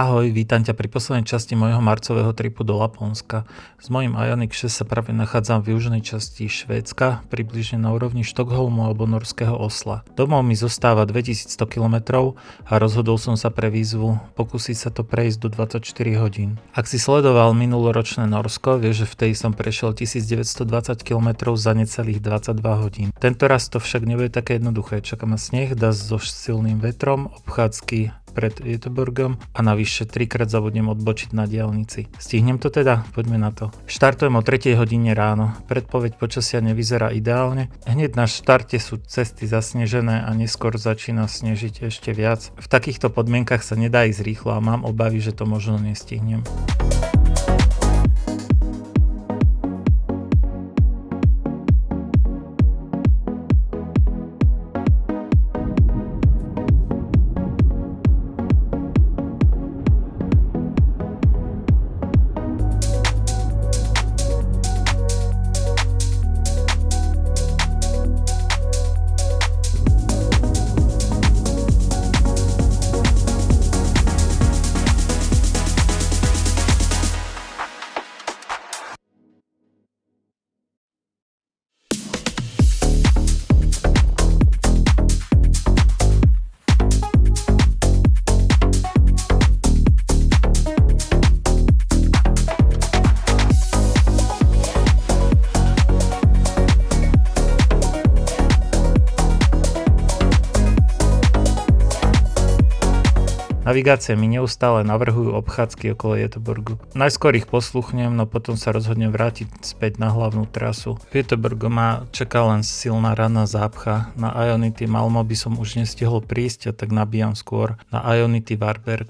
Ahoj, vítam ťa pri poslednej časti môjho marcového tripu do Laponska. S mojím Ioniq 6 sa práve nachádzam v južnej časti Švédska, približne na úrovni Štokholmu alebo norského Osla. Domov mi zostáva 2100 km a rozhodol som sa pre výzvu pokúsiť sa to prejsť do 24 hodín. Ak si sledoval minuloročné Norsko, vieš, že v tej som prešiel 1920 km za necelých 22 hodín. Tento raz to však nebude také jednoduché, čaká ma sneh, so silným vetrom, obchádzky pred Göteborgom a navyše 3-krát zabudnem odbočiť na diaľnici. Stihnem to teda? Poďme na to. Štartujem o 3 hodine ráno. Predpoveď počasia nevyzerá ideálne. Hneď na štarte sú cesty zasnežené a neskôr začína snežiť ešte viac. V takýchto podmienkach sa nedá ísť rýchlo a mám obavy, že to možno nestihnem. Navigácie mi neustále navrhujú obchádzky okolo Göteborgu. Najskôr ich posluchnem, no potom sa rozhodnem vrátiť späť na hlavnú trasu. V Göteborgu ma čaká len silná ranná zápcha. Na Ionity Malmo by som už nestihol prísť, a tak nabíjam skôr na Ionity Varberg.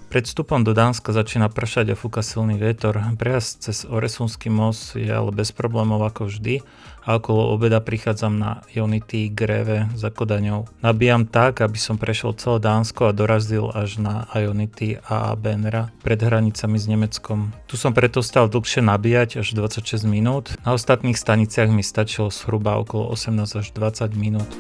Pred vstupom do Dánska začína pršať a fúka silný vietor. Prejazd cez Oresundský most je ale bez problémov ako vždy a okolo obeda prichádzam na Ionity Greve za Kodaňou. Nabíjam tak, aby som prešiel celé Dánsko a dorazil až na Ionity a Benra pred hranicami s Nemeckom. Tu som preto stal dlhšie nabíjať až 26 minút. Na ostatných staniciach mi stačilo zhruba okolo 18 až 20 minút.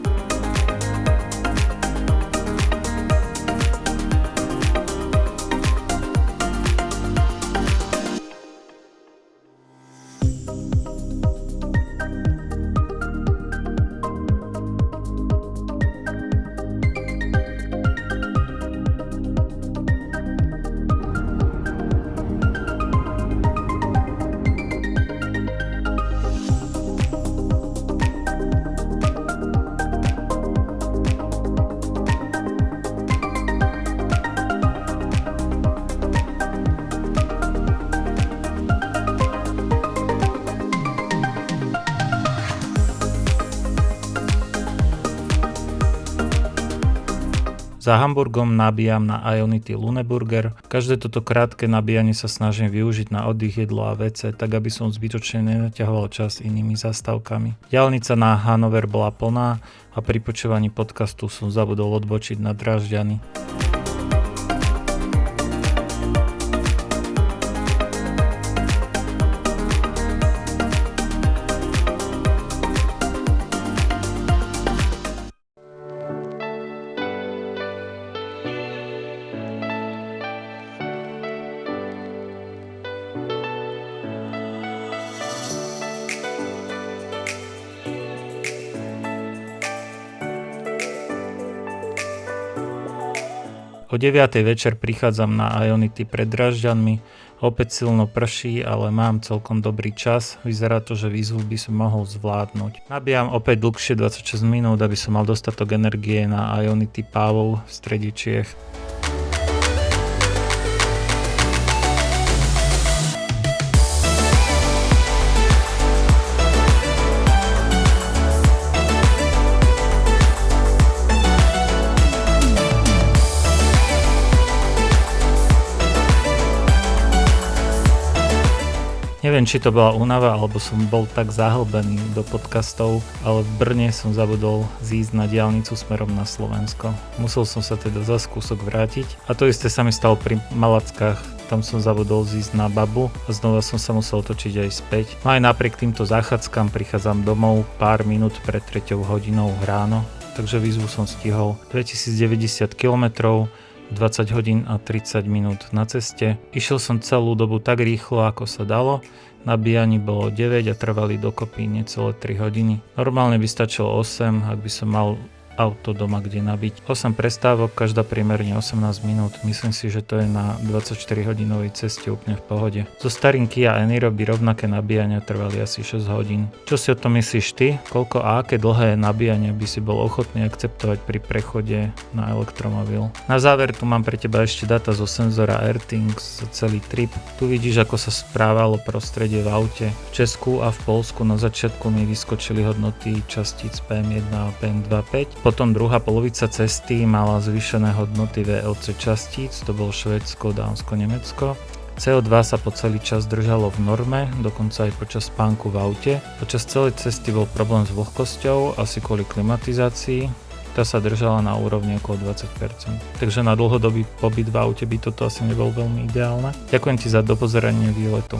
Za Hamburgom nabíjam na Ionity Lüneburger. Každé toto krátke nabíjanie sa snažím využiť na oddych, jedlo a WC, tak aby som zbytočne nenaťahoval čas inými zastávkami. Diaľnica na Hannover bola plná a pri počúvaní podcastu som zabudol odbočiť na Drážďany. O 9:00 večer prichádzam na Ionity pred Drážďanmi. Opäť silno prší, ale mám celkom dobrý čas. Vyzerá to, že výzvu by som mohol zvládnuť. Nabíjam opäť dlhšie 26 minút, aby som mal dostatok energie na Ionity Pávov v strede Čiech. Neviem, či to bola únava, alebo som bol tak zahlbený do podcastov, ale v Brne som zabudol zísť na diaľnicu smerom na Slovensko. Musel som sa teda zas kúsok vrátiť. A to isté sa mi stalo pri Malackách. Tam som zabudol zísť na babu a znova som sa musel točiť aj späť. No aj napriek týmto záchádzkam prichádzam domov pár minút pred 3 hodinou ráno, takže výzvu som stihol 2090 km, 20 hodín a 30 minút na ceste. Išiel som celú dobu tak rýchlo, ako sa dalo. Nabíjaní bolo 9 a trvali dokopy necelé 3 hodiny. Normálne by stačilo 8, ak by som mal auto doma kde nabiť. 8 prestávok, každá priemerne 18 minút. Myslím si, že to je na 24-hodinovej ceste úplne v pohode. So starým Kia Eniro by rovnaké nabíjania trvali asi 6 hodín. Čo si o tom myslíš ty? Koľko a aké dlhé nabíjania by si bol ochotný akceptovať pri prechode na elektromobil? Na záver tu mám pre teba ešte dáta zo senzora AirThings za celý trip. Tu vidíš, ako sa správalo prostredie v aute. V Česku a v Poľsku na začiatku mi vyskočili hodnoty častíc PM1 a PM2.5. Potom druhá polovica cesty mala zvýšené hodnoty VLC častíc, to bolo Švédsko, Dánsko, Nemecko. CO2 sa po celý čas držalo v norme, dokonca aj počas spánku v aute. Počas celej cesty bol problém s vlhkosťou, asi kvôli klimatizácii. Tá sa držala na úrovni okolo 20%. Takže na dlhodobý pobyt v aute by toto asi nebol veľmi ideálne. Ďakujem ti za dopozeranie výletu.